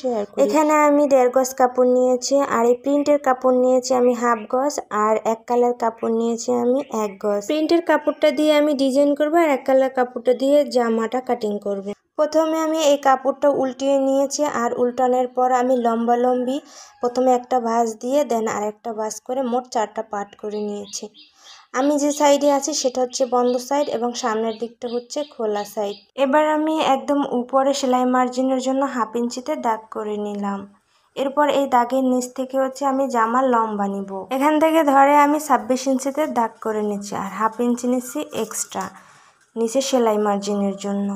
Share করি। এখানে আমি 1.5 গজ কাপড় নিয়েছি, আর এই প্রিন্টের কাপড় নিয়েছি আমি 1/2 গজ, আর এক কালার কাপড় নিয়েছি আমি 1 গজ। প্রিন্টের কাপড়টা দিয়ে আমি ডিজাইন করব, আর এক কালার কাপড়টা দিয়ে জামাটা কাটিং করব। প্রথমে আমি এই কাপড়টা উল্টিয়ে নিয়েছি, আর উল্টানোর পর আমি লম্বালম্বি প্রথমে একটা ভাঁজ দিয়ে দেন আর একটা ভাঁজ করে মোট 4টা পার্ট করে নিয়েছি। আমি যে সাইডে আছি সেটা হচ্ছে বন্ধ সাইড এবং সামনের দিকটা হচ্ছে খোলা সাইড। এবার আমি একদম উপরে সেলাই মার্জিনের জন্য 1/2 ইঞ্চিতে দাগ করে নিলাম। এরপর এই দাগের নিচ থেকে হচ্ছে আমি জামার লম্বা নিব। এখান থেকে ধরে আমি 26 ইঞ্চিতে দাগ করে নিচ্ছি, আর 1/2 ইঞ্চি নিচ্ছি এক্সট্রা নিচে সেলাই মার্জিনের জন্য।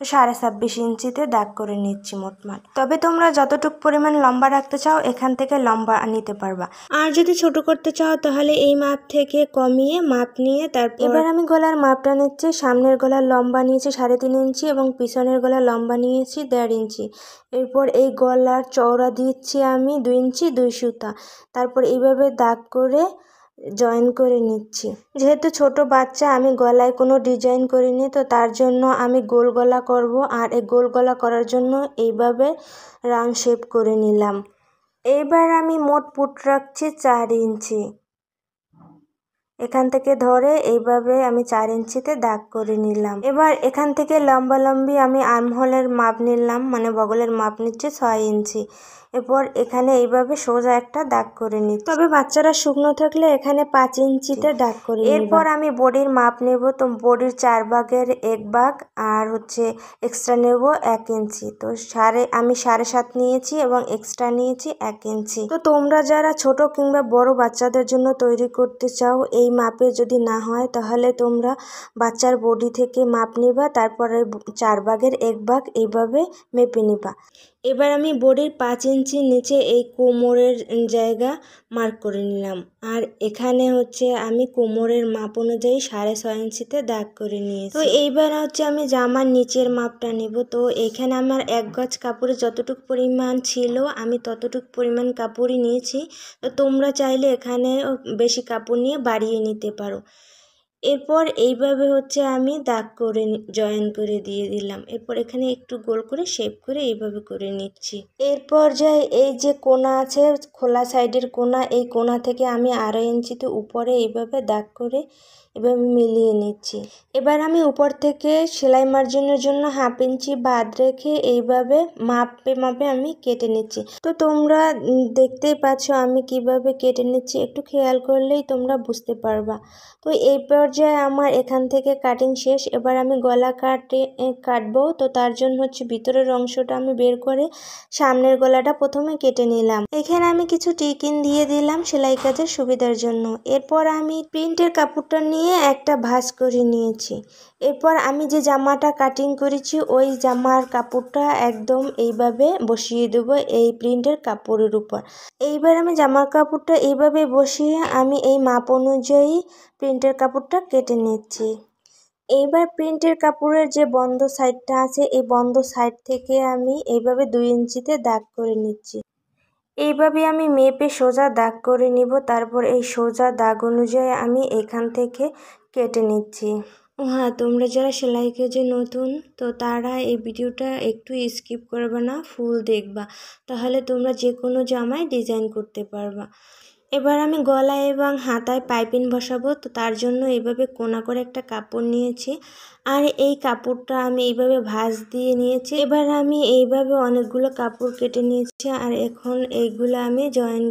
তো 26.5 ইঞ্চিতে দাগ করে নিচ্ছি মোটমাট। তবে তোমরা যতটুকু পরিমাণ লম্বা রাখতে চাও এখান থেকে লম্বা নিতে পারবা, আর যদি ছোট করতে চাও তাহলে এই মাপ থেকে কমিয়ে মাপ নিয়ে তারপর এবার আমি গলার মাপটা নিচ্ছি। সামনের গলার লম্বা নিয়েছি 3.5 ইঞ্চি এবং পিছনের গলার লম্বা নিয়েছি 1.5 ইঞ্চি। এরপর এই গলার চওড়া দিচ্ছি আমি 2 ইঞ্চি 2 সুতা। তারপর এইভাবে দাগ করে জয়েন করে নিচ্ছি। যেহেতু ছোট বাচ্চা আমি গলায় কোনো ডিজাইন করিনি, তো তার জন্য আমি গোল গলা করব, আর এই গোল গলা করার জন্য এইভাবে রাউন্ড শেপ করে নিলাম। এইবার আমি মোট পুট রাখছি 4 ইঞ্চি। এখান থেকে ধরে এইভাবে আমি 4 ইঞ্চিতে দাগ করে নিলাম। এবার এখান থেকে লম্বালম্বি আমি আর্মহোলের মাপ নিলাম, মানে বগলের মাপ নিচ্ছে 6 ইঞ্চি। এরপর এখানে এইভাবে সোজা একটা দাগ করে নিচ্ছি। তবে বাচ্চারা শুকনো থাকলে এখানে 5 ইঞ্চিতে দাগ করে নিবা। এরপর আমি বডির মাপ নেব। তো বডির 4 ভাগের 1 ভাগ আর হচ্ছে এক্সট্রা নেব 1 ইঞ্চি। তো আমি 7.5 নিয়েছি এবং এক্সট্রা নিয়েছি 1 ইঞ্চি। তো তোমরা যারা ছোট কিংবা বড় বাচ্চাদের জন্য তৈরি করতে চাও এই মাপে যদি না হয় তাহলে তোমরা বাচ্চার বডি থেকে মাপ নিবা, তারপরে 4 ভাগের 1 ভাগ এইভাবে মেপে নিবা। এবার আমি বডির 5 ইঞ্চি নিচে এই কোমরের জায়গা মার্ক করে নিলাম, আর এখানে হচ্ছে আমি কোমরের মাপ অনুযায়ী 6.5 ইঞ্চিতে দাগ করে নিয়েছি। তো এইবার হচ্ছে আমি জামার নিচের মাপটা নিব। তো এখানে আমার 1 গজ কাপড়ে যতটুকু পরিমাণ ছিল আমি ততটুকু পরিমাণ কাপড়ই নিয়েছি। তো তোমরা চাইলে এখানে বেশি কাপড় নিয়ে বাড়িয়ে নিতে পারো। এরপর এইভাবে হচ্ছে আমি দাগ করে জয়েন করে দিয়ে দিলাম। এরপর এখানে একটু গোল করে শেপ করে এইভাবে করে নিচ্ছি। এরপর যাই এই যে কোণা আছে খোলা সাইডের কোণা, এই কোণা থেকে আমি 2.5 ইঞ্চিতে উপরে এইভাবে দাগ করে এভাবে মিলিয়ে নিচ্ছি। এবার আমি উপর থেকে সেলাই মার্জিনের জন্য 1/2 ইঞ্চি বাদ রেখে এইভাবে মাপে মাপে আমি কেটে নিচ্ছি। তো তোমরা দেখতেই পাচ্ছ আমি কিভাবে কেটে নিচ্ছি, একটু খেয়াল করলেই তোমরা বুঝতে পারবা। তো এই পর্যায়ে আমার এখান থেকে কাটিং শেষ। এবার আমি গলা কাটবো। তো তার জন্য হচ্ছে ভিতরের অংশটা আমি বের করে সামনের গলাটা প্রথমে কেটে নিলাম। এখানে আমি কিছু টিকিন দিয়ে দিলাম সেলাই কাজের সুবিধার জন্য। এরপর আমি প্রিন্টের কাপড়টা নিয়ে একটা ভাঁজ করে নিয়েছি। এরপর আমি যে জামাটা কাটিং করেছি ওই জামার কাপড়টা একদম এইভাবে বসিয়ে দেবো এই প্রিন্টের কাপড়ের উপর। এইবার আমি জামার কাপড়টা এইভাবে বসিয়ে আমি এই মাপ অনুযায়ী প্রিন্টের কাপড়টা কেটে নিচ্ছি। এইবার প্রিন্টের কাপড়ের যে বন্ধ সাইডটা আছে এই বন্ধ সাইড থেকে আমি এইভাবে 2 ইঞ্চিতে দাগ করে নিচ্ছি। এইভাবে আমি মেপে সোজা দাগ করে নিব। তারপর এই সোজা দাগ অনুযায়ী আমি এখান থেকে কেটে নিচ্ছি। হ্যাঁ, তোমরা যারা সেলাই কাজে নতুন তো তারা এই ভিডিওটা একটু স্কিপ করবে না, ফুল দেখবা, তাহলে তোমরা যে কোনো জামায় ডিজাইন করতে পারবা। এবার আমি গলায় এবং হাতায় পাইপিং বসাবো। তো তার জন্য এইভাবে কোনা করে একটা কাপড় নিয়েছি, আর এই কাপড়টা আমি এইভাবে ভাঁজ দিয়ে নিয়েছি। এবার আমি এইভাবে অনেকগুলো কাপড় কেটে নিয়েছি, আর এখন এইগুলো আমি জয়েন